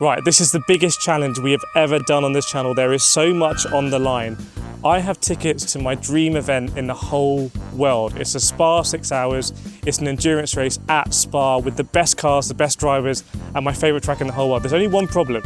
Right, this is the biggest challenge we have ever done on this channel. There is so much on the line. I have tickets to my dream event in the whole world. It's a Spa 6 hours. It's an endurance race at Spa with the best cars, the best drivers, and my favourite track in the whole world. There's only one problem.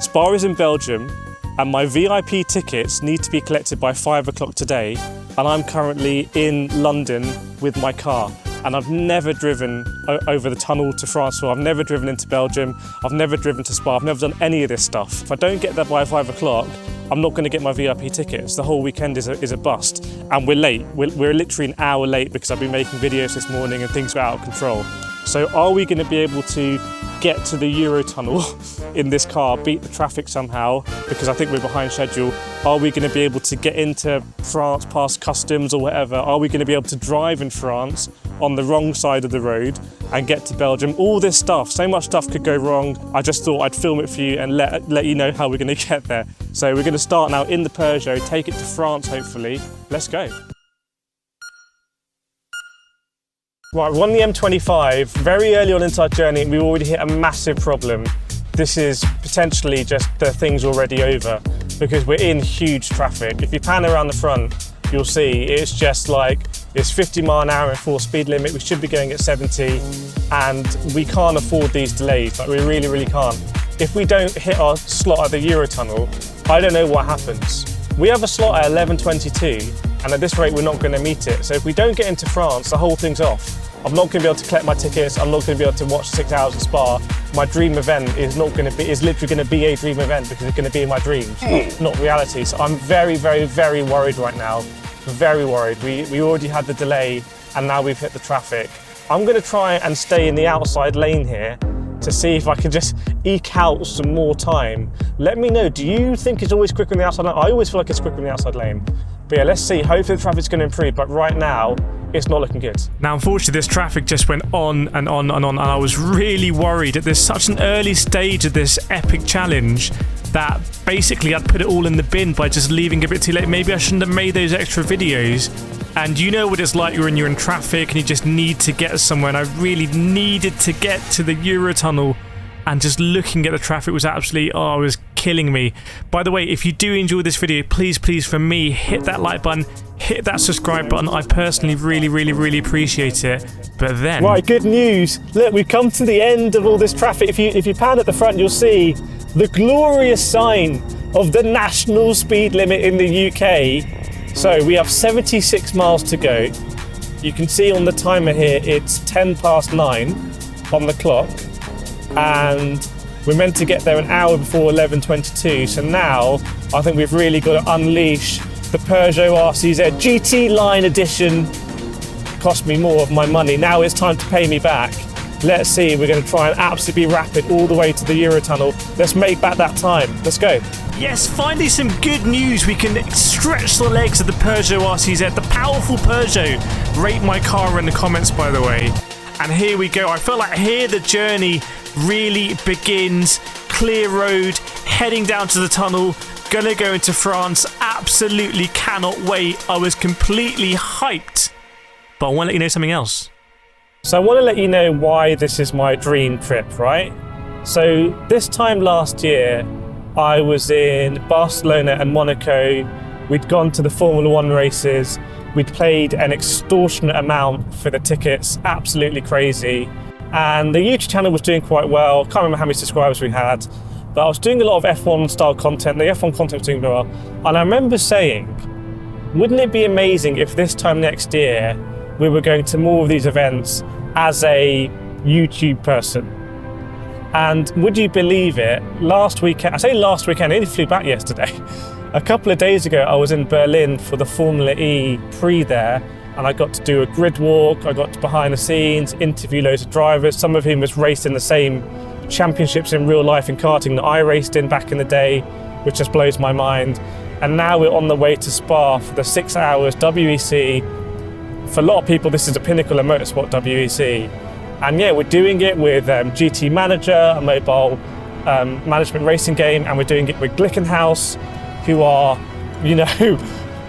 Spa is in Belgium, and my VIP tickets need to be collected by 5 o'clock today, and I'm currently in London with my car. And I've never driven over the tunnel to France, or I've never driven into Belgium, I've never driven to Spa, I've never done any of this stuff. If I don't get there by 5 o'clock, I'm not going to get my VIP tickets. The whole weekend is a bust, and we're late. We're literally an hour late because I've been making videos this morning and things were out of control. So are we going to be able to get to the Eurotunnel in this car, beat the traffic somehow, because I think we're behind schedule? Are we going to be able to get into France past customs or whatever? Are we going to be able to drive in France on the wrong side of the road and get to Belgium? All this stuff, so much stuff could go wrong. I just thought I'd film it for you and let you know how we're going to get there. So we're going to start now in the Peugeot, take it to France hopefully. Let's go. Right, we're on the M25, very early on into our journey, and we already hit a massive problem. This is potentially just the thing's already over because we're in huge traffic. If you pan around the front, you'll see it's just like, it's 50 mile an hour and full speed limit. We should be going at 70, and we can't afford these delays. Like, we really, really can't. If we don't hit our slot at the Eurotunnel, I don't know what happens. We have a slot at 11:22, and at this rate, we're not going to meet it. So if we don't get into France, the whole thing's off. I'm not going to be able to collect my tickets. I'm not going to be able to watch 6 hours in Spa. My dream event is literally going to be a dream event because it's going to be in my dreams, not reality. So I'm very, very, very worried right now. Very worried. We already had the delay, and now we've hit the traffic. I'm going to try and stay in the outside lane here to see if I can just eke out some more time. Let me know, do you think it's always quicker in the outside lane? I always feel like it's quicker in the outside lane. But yeah, let's see. Hopefully the traffic's going to improve, but right now, it's not looking good. Now, unfortunately, this traffic just went on and on and on, and I was really worried at this such an early stage of this epic challenge that basically I'd put it all in the bin by just leaving a bit too late. Maybe I shouldn't have made those extra videos. And you know what it's like when you're in traffic and you just need to get somewhere, and I really needed to get to the Eurotunnel, and just looking at the traffic was absolutely, it was killing me. By the way, if you do enjoy this video, please, for me, hit that like button, hit that subscribe button. I personally really appreciate it. But then... Right, good news. Look, we've come to the end of all this traffic. If you pan at the front, you'll see the glorious sign of the national speed limit in the UK. So we have 76 miles to go. You can see on the timer here, it's 9:10 on the clock. And we're meant to get there an hour before 11:22. So now I think we've really got to unleash the Peugeot RCZ GT Line Edition. Cost me more of my money. Now it's time to pay me back. Let's see, we're going to try and absolutely be rapid all the way to the Eurotunnel. Let's make back that time. Let's go. Yes, finally some good news. We can stretch the legs of the Peugeot RCZ, the powerful Peugeot. Rate my car in the comments, by the way. And here we go. I feel like here the journey really begins. Clear road, heading down to the tunnel, gonna go into France. Absolutely cannot wait. I was completely hyped. But I want to let you know something else. So I want to let you know why this is my dream trip, right? So this time last year, I was in Barcelona and Monaco. We'd gone to the Formula 1 races. We'd paid an extortionate amount for the tickets, absolutely crazy. And the YouTube channel was doing quite well. Can't remember how many subscribers we had, but I was doing a lot of F1 style content. The F1 content was doing very well. And I remember saying, wouldn't it be amazing if this time next year, we were going to more of these events as a YouTube person? And would you believe it? Last weekend, I say last weekend, I only flew back yesterday. A couple of days ago, I was in Berlin for the Formula E Prix there, and I got to do a grid walk. I got to behind the scenes, interview loads of drivers, some of whom was raced in the same championships in real life in karting that I raced in back in the day, which just blows my mind. And now we're on the way to Spa for the 6 hours WEC. For a lot of people, this is a pinnacle of motorsport, WEC. And yeah, we're doing it with GT Manager, a mobile management racing game, and we're doing it with Glickenhaus, who are, you know,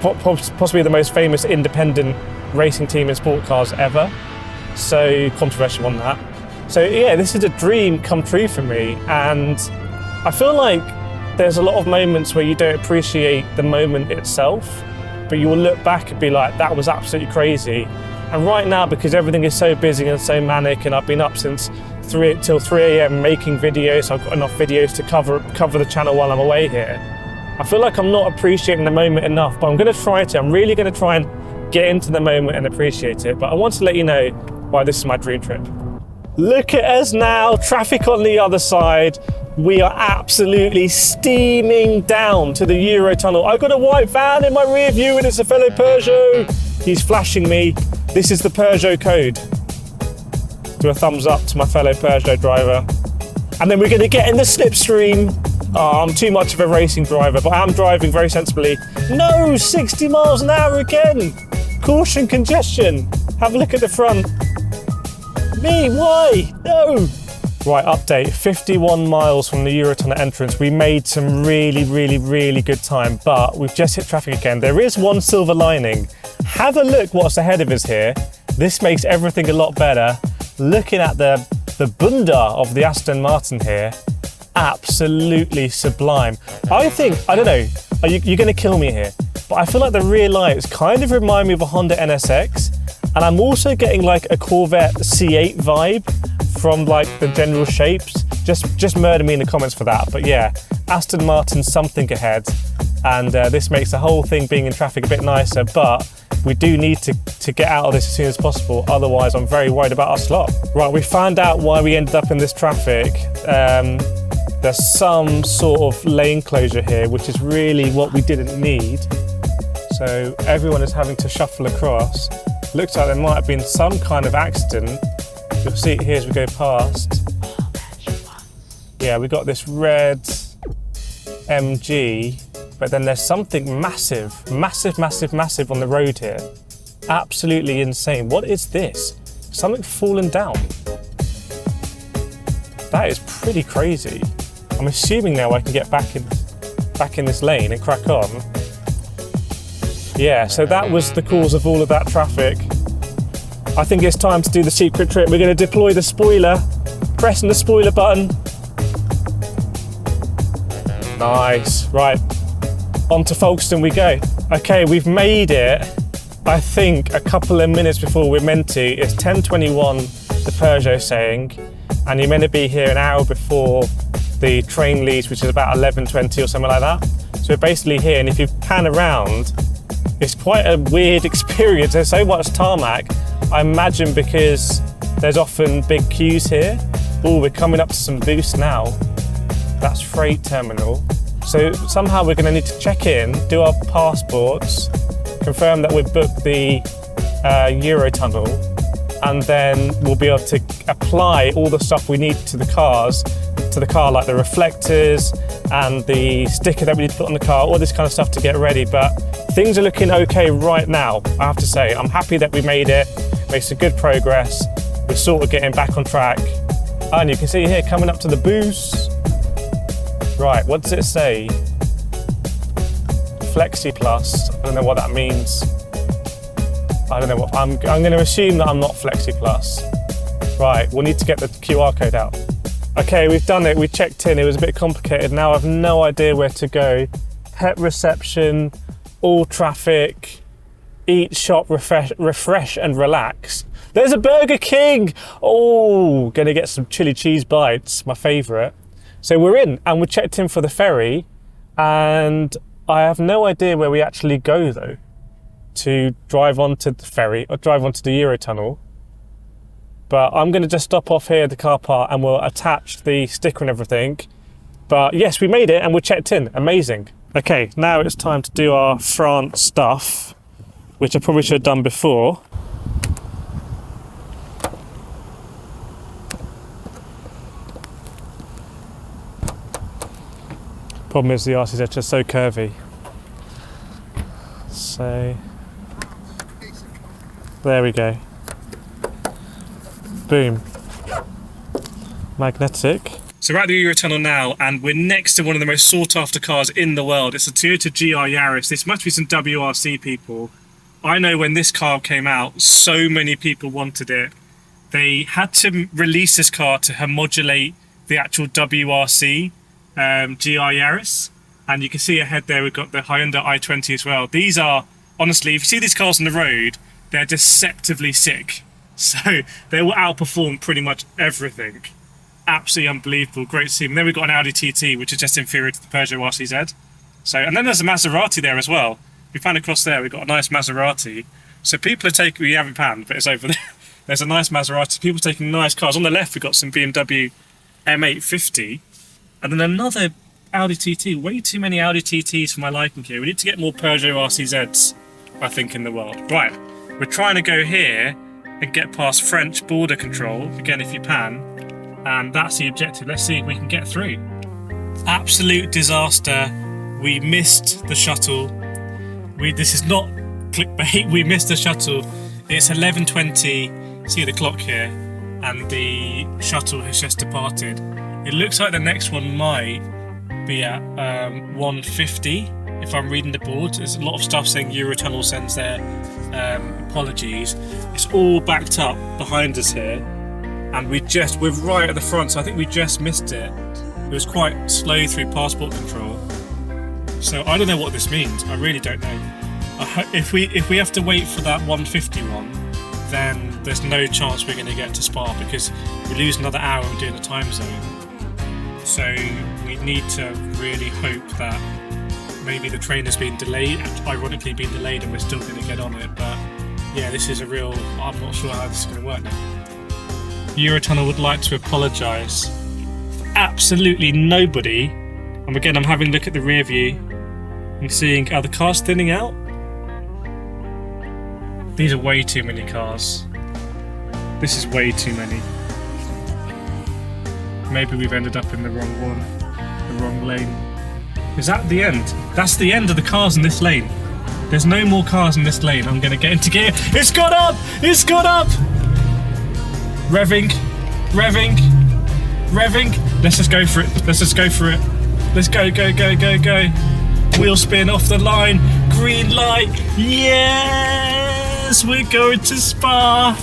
possibly the most famous independent racing team in sport cars ever. So controversial on that. So yeah, this is a dream come true for me, and I feel like there's a lot of moments where you don't appreciate the moment itself, but you will look back and be like, that was absolutely crazy. And right now, because everything is so busy and so manic, and I've been up since 3 a.m. making videos, so I've got enough videos to cover the channel while I'm away here. I feel like I'm not appreciating the moment enough, but I'm going to try to. I'm really going to try and get into the moment and appreciate it. But I want to let you know why this is my dream trip. Look at us now, traffic on the other side. We are absolutely steaming down to the Eurotunnel. I've got a white van in my rear view and it's a fellow Peugeot. He's flashing me. This is the Peugeot code. Do a thumbs up to my fellow Peugeot driver. And then we're going to get in the slipstream. Oh, I'm too much of a racing driver, but I'm driving very sensibly. No, 60 miles an hour again. Caution congestion. Have a look at the front. Me, why? No. Right, update, 51 miles from the Eurotunnel entrance. We made some really good time, but we've just hit traffic again. There is one silver lining. Have a look what's ahead of us here. This makes everything a lot better. Looking at the bunda of the Aston Martin here, absolutely sublime. I don't know, you're going to kill me here, but I feel like the rear lights kind of remind me of a Honda NSX, and I'm also getting like a Corvette C8 vibe from like the general shapes. Just murder me in the comments for that, but yeah, Aston Martin something ahead, and this makes the whole thing being in traffic a bit nicer, but we do need to get out of this as soon as possible, otherwise I'm very worried about our slot. Right, we found out why we ended up in this traffic. There's some sort of lane closure here, which is really what we didn't need. So everyone is having to shuffle across. Looks like there might have been some kind of accident. You'll see it here as we go past. Yeah, we got this red MG, but then there's something massive on the road here. Absolutely insane. What is this? Something fallen down. That is pretty crazy. I'm assuming now I can get back in this lane and crack on. Yeah, so that was the cause of all of that traffic. I think it's time to do the secret trick. We're going to deploy the spoiler, pressing the spoiler button. Nice, right, on to Folkestone we go. Okay, we've made it, I think, a couple of minutes before we're meant to. It's 10:21, the Peugeot saying, and you're meant to be here an hour before the train leaves, which is about 11:20 or something like that. So we're basically here, and if you pan around, it's quite a weird experience. There's so much tarmac. I imagine because there's often big queues here. Oh, we're coming up to some boost now. That's freight terminal. So somehow we're gonna need to check in, do our passports, confirm that we've booked the Eurotunnel, and then we'll be able to apply all the stuff we need to the car, like the reflectors and the sticker that we need to put on the car, all this kind of stuff to get ready. But things are looking okay right now, I have to say. I'm happy that we made it, made some good progress. We're sort of getting back on track. And you can see here, coming up to the boost. Right, what does it say? Flexi Plus, I don't know what that means. I don't know what, I'm going to assume that I'm not Flexi Plus. Right, we'll need to get the QR code out. Okay, we've done it, we checked in, it was a bit complicated. Now I've no idea where to go. Pet reception, all traffic, eat, shop, refresh and relax. There's a Burger King! Oh, gonna get some chili cheese bites, my favourite. So we're in, and we checked in for the ferry, and I have no idea where we actually go though, to drive onto the ferry, or drive onto the Eurotunnel. But I'm gonna just stop off here at the car park and we'll attach the sticker and everything. But yes, we made it and we're checked in, amazing. Okay, now it's time to do our France stuff, which I probably should have done before. Problem is the RC's edge is so curvy. So, there we go. Boom. Magnetic. So we're at the Eurotunnel now, and we're next to one of the most sought after cars in the world. It's a Toyota GR Yaris. This must be some WRC people. I know when this car came out, so many people wanted it. They had to release this car to homologate the actual WRC GR Yaris, and you can see ahead there we've got the Hyundai i20 as well. These are, honestly, if you see these cars on the road, they're deceptively sick. So they will outperform pretty much everything. Absolutely unbelievable, great to see. And then we've got an Audi TT, which is just inferior to the Peugeot RCZ. So, and then there's a Maserati there as well. We found across there, we've got a nice Maserati. So people are taking, we haven't panned, but it's over there. There's a nice Maserati. People taking nice cars. On the left, we've got some BMW M850. And then another Audi TT. Way too many Audi TTs for my liking here. We need to get more Peugeot RCZs, I think, in the world. Right, we're trying to go here and get past French border control, again if you pan, and that's the objective. Let's see if we can get through. Absolute disaster. We missed the shuttle. This is not clickbait, we missed the shuttle. It's 11:20, see the clock here, and the shuttle has just departed. It looks like the next one might be at 1:50, if I'm reading the board. There's a lot of stuff saying Eurotunnel sends their apologies. It's all backed up behind us here, and we're right at the front, so I think we just missed it. It was quite slow through passport control. So I don't know what this means. I really don't know. If we have to wait for that 1:51, then there's no chance we're going to get to Spa, because we lose another hour doing the time zone. So we need to really hope that maybe the train has been delayed, ironically been delayed, and we're still going to get on it. But yeah, this is a real, I'm not sure how this is going to work now. Eurotunnel would like to apologise. Absolutely nobody. And again, I'm having a look at the rear view and seeing, are the cars thinning out? These are way too many cars. This is way too many. Maybe we've ended up in the wrong one, the wrong lane. Is that the end? That's the end of the cars in this lane. There's no more cars in this lane. I'm going to get into gear. It's got up! It's got up! Revving. Revving. Revving. Let's just go for it. Let's just go for it. Let's go, go, go, go, go. Wheel spin off the line. Green light. Yes! We're going to Spa.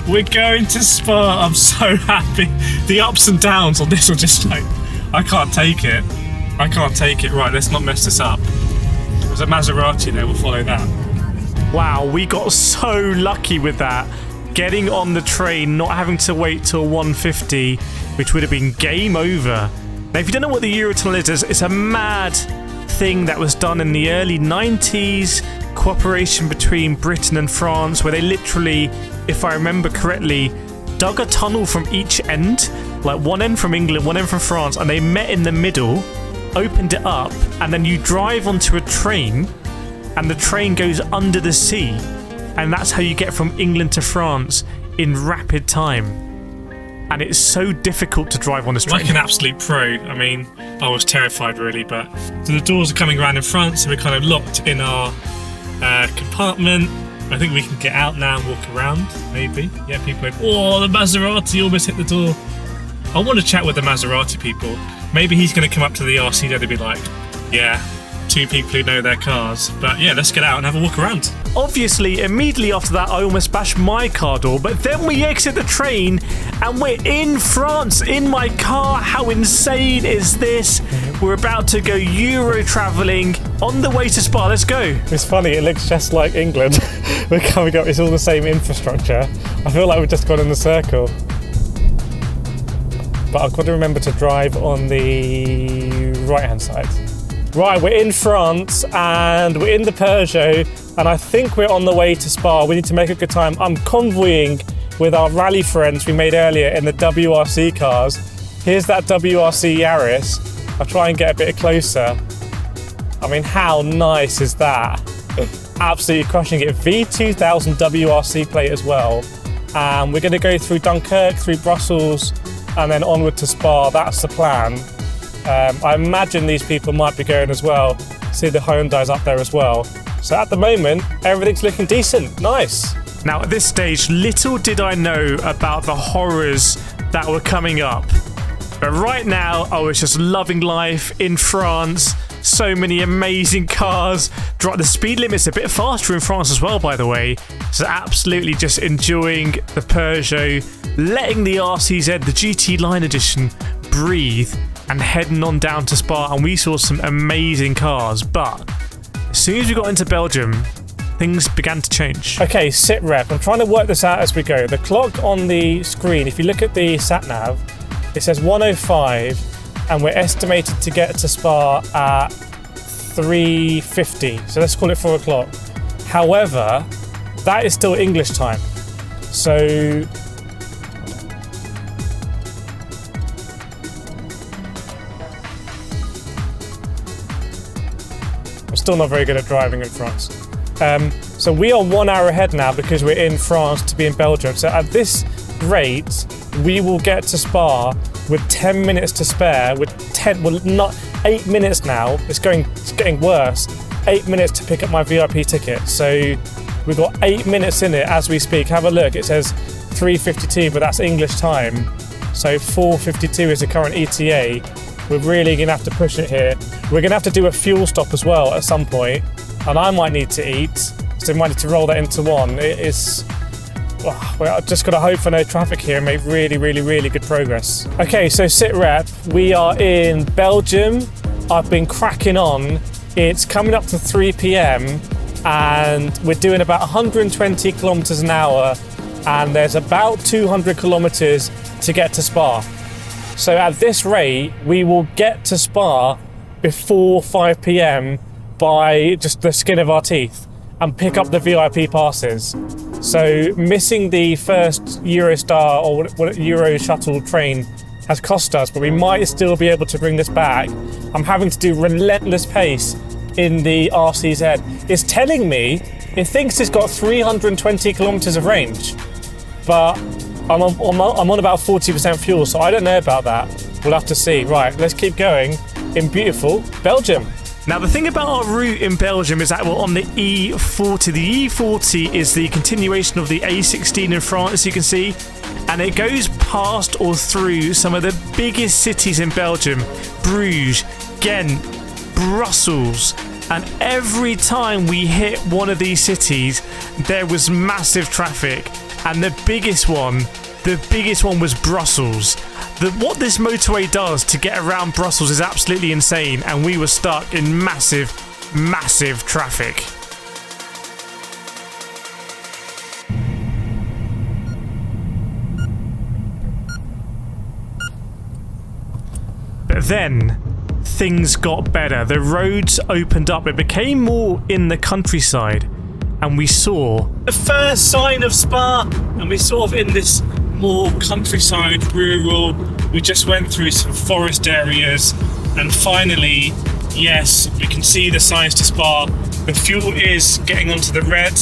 We're going to Spa. I'm so happy. The ups and downs on this are just like, I can't take it. I can't take it. Right, let's not mess this up. There's a Maserati there, we'll follow that. Wow, we got so lucky with that. Getting on the train, not having to wait till 1:50, which would have been game over. Now, if you don't know what the Eurotunnel is, it's a mad thing that was done in the early 90s, cooperation between Britain and France, where they literally, if I remember correctly, dug a tunnel from each end, like one end from England, one end from France, and they met in the middle, opened it up, and then you drive onto a train, and the train goes under the sea, and that's how you get from England to France in rapid time. And it's so difficult to drive on this train. Like an absolute pro. I mean, I was terrified really, but so the doors are coming around in front, so we're kind of locked in our compartment. I think we can get out now and walk around, maybe. Yeah, people are, oh, the Maserati almost hit the door. I want to chat with the Maserati people. Maybe he's going to come up to the RCZ and be like, yeah, two people who know their cars. But yeah, let's get out and have a walk around. Obviously, immediately after that, I almost bashed my car door, but then we exit the train and we're in France in my car. How insane is this? We're about to go Euro travelling on the way to Spa. Let's go. It's funny, it looks just like England. We're coming up, it's all the same infrastructure. I feel like we've just gone in the circle. But I've got to remember to drive on the right-hand side. Right, we're in France and we're in the Peugeot, and I think we're on the way to Spa. We need to make a good time. I'm convoying with our rally friends we made earlier in the WRC cars. Here's that WRC Yaris. I'll try and get a bit closer. I mean, how nice is that? Absolutely crushing it. V2000 WRC plate as well. And we're going to go through Dunkirk, through Brussels, and then onward to Spa. That's the plan. I imagine these people might be going as well. See the Hyundai's up there as well. So at the moment, everything's looking decent. Nice. Now at this stage, little did I know about the horrors that were coming up. But right now, I was just loving life in France. So many amazing cars. The speed limit's a bit faster in France as well, by the way. So absolutely just enjoying the Peugeot, letting the RCZ, the GT Line Edition, breathe. and heading on down to Spa, and we saw some amazing cars. But as soon as we got into Belgium, things began to change. Okay, sit rep. I'm trying to work this out as we go. The clock on the screen, if you look at the sat nav, it says 1:05, and we're estimated to get to Spa at 3:50. So let's call it 4 o'clock. However, that is still English time. So I'm still not very good at driving in France. So we are 1 hour ahead now because we're in France to be in Belgium. So at this rate, we will get to Spa with 10 minutes to spare. With 8 minutes now. It's getting worse. 8 minutes to pick up my VIP ticket. So we've got 8 minutes in it as we speak. Have a look. It says 3:52, but that's English time. So 4:52 is the current ETA. We're really going to have to push it here. We're going to have to do a fuel stop as well at some point, and I might need to eat, so we might need to roll that into one. It is... Well, I've just got to hope for no traffic here and make really, really, really good progress. Okay, so sit rep. We are in Belgium. I've been cracking on. It's coming up to 3 p.m. and we're doing about 120 kilometers an hour, and there's about 200 kilometers to get to Spa. So at this rate, we will get to Spa before 5 p.m. by just the skin of our teeth and pick up the VIP passes. So missing the first Eurostar or Euro shuttle train has cost us, but we might still be able to bring this back. I'm having to do relentless pace in the RCZ. It's telling me it thinks it's got 320 kilometers of range, but I'm on about 40% fuel, so I don't know about that. We'll have to see. Right, let's keep going in beautiful Belgium. Now, the thing about our route in Belgium is that we're on the E40. The E40 is the continuation of the A16 in France, as you can see, and it goes past or through some of the biggest cities in Belgium: Bruges, Ghent, Brussels. And every time we hit one of these cities, there was massive traffic. And the biggest one was Brussels. What this motorway does to get around Brussels is absolutely insane, and we were stuck in massive, massive traffic. But then things got better. The roads opened up. It became more in the countryside. And we saw the first sign of Spa, and we're sort of in this more countryside, rural. We just went through some forest areas, and finally, yes, we can see the signs to Spa. The fuel is getting onto the red,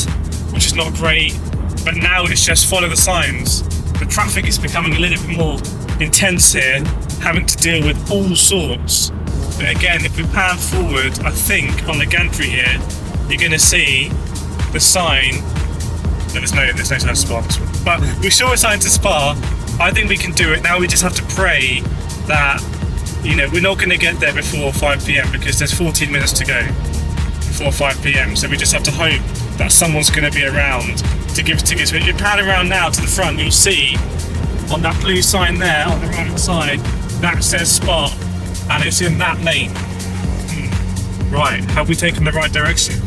which is not great, but now it's just follow the signs. The traffic is becoming a little bit more intense here, having to deal with all sorts. But again, if we pan forward, I think on the gantry here, you're going to see the sign. There's no sign to Spa, but we saw a sign to Spa. I think we can do it now. We just have to pray that, we're not going to get there before 5 p.m. because there's 14 minutes to go before 5 p.m. So we just have to hope that someone's going to be around to give tickets. But if you pan around now to the front, you'll see on that blue sign there on the right side that says Spa, and it's in that lane. Right, have we taken the right direction?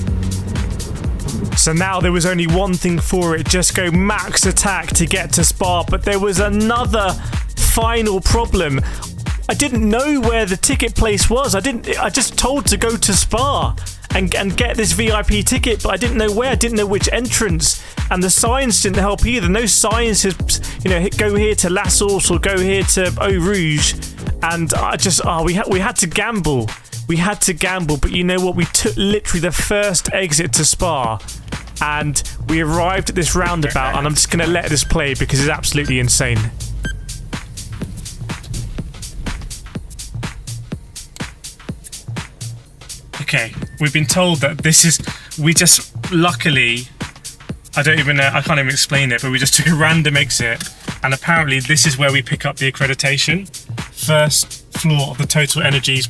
So now there was only one thing for it, just go max attack to get to Spa, but there was another final problem. I didn't know where the ticket place was. I just told to go to Spa and get this VIP ticket, but I didn't know where. I didn't know which entrance, and the signs didn't help either. No signs says, go here to La Source or go here to Eau Rouge, and we had to gamble. We had to gamble, but you know what? We took literally the first exit to Spa, and we arrived at this roundabout, and I'm just going to let this play because it's absolutely insane. Okay, we've been told that luckily, I can't even explain it, but we just took a random exit, and apparently this is where we pick up the accreditation. First floor of the Total Energies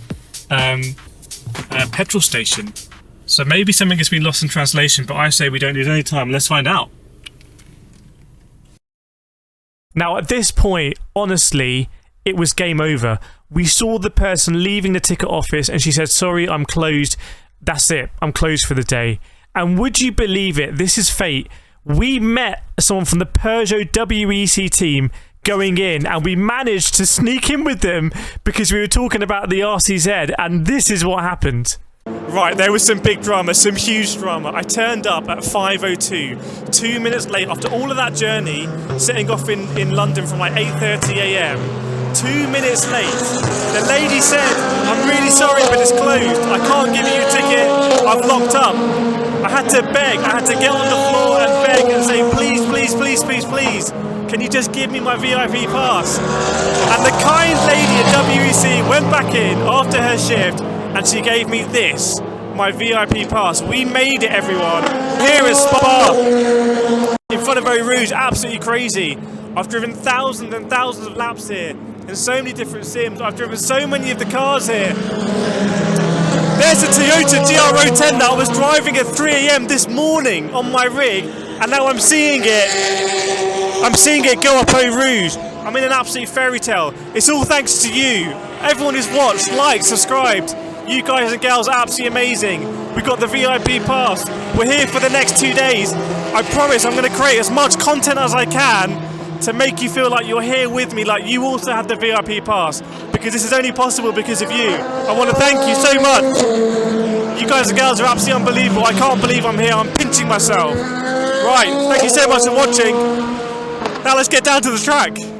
petrol station. So maybe something has been lost in translation, but I say we don't lose any time. Let's find out. Now at this point, honestly, it was game over. We saw the person leaving the ticket office and she said, sorry, I'm closed. That's it. I'm closed for the day. And would you believe it? This is fate. We met someone from the Peugeot WEC team going in, and we managed to sneak in with them because we were talking about the RCZ, and this is what happened. Right, there was some big drama, some huge drama. I turned up at 5:02, 2 minutes late after all of that journey, setting off in London from like 8:30 a.m. 2 minutes late. The lady said, I'm really sorry, but it's closed. I can't give you a ticket. I've locked up. I had to beg. I had to get on the floor and beg and say, please, please, please, please, please, can you just give me my VIP pass? And the kind lady at WEC went back in after her shift and she gave me this, my VIP pass. We made it, everyone. Here is Spa. In front of Eau Rouge, absolutely crazy. I've driven thousands and thousands of laps here in so many different sims. I've driven so many of the cars here. There's a Toyota GR010 that I was driving at 3 a.m. this morning on my rig, and now I'm seeing it. I'm seeing it go up Eau Rouge. I'm in an absolute fairy tale. It's all thanks to you. Everyone who's watched, liked, subscribed. You guys and gals are absolutely amazing. We got the VIP pass. We're here for the next 2 days. I promise I'm going to create as much content as I can to make you feel like you're here with me, like you also have the VIP pass, because this is only possible because of you. I want to thank you so much. You guys and girls are absolutely unbelievable. I can't believe I'm here. I'm pinching myself. Right, thank you so much for watching. Now let's get down to the track.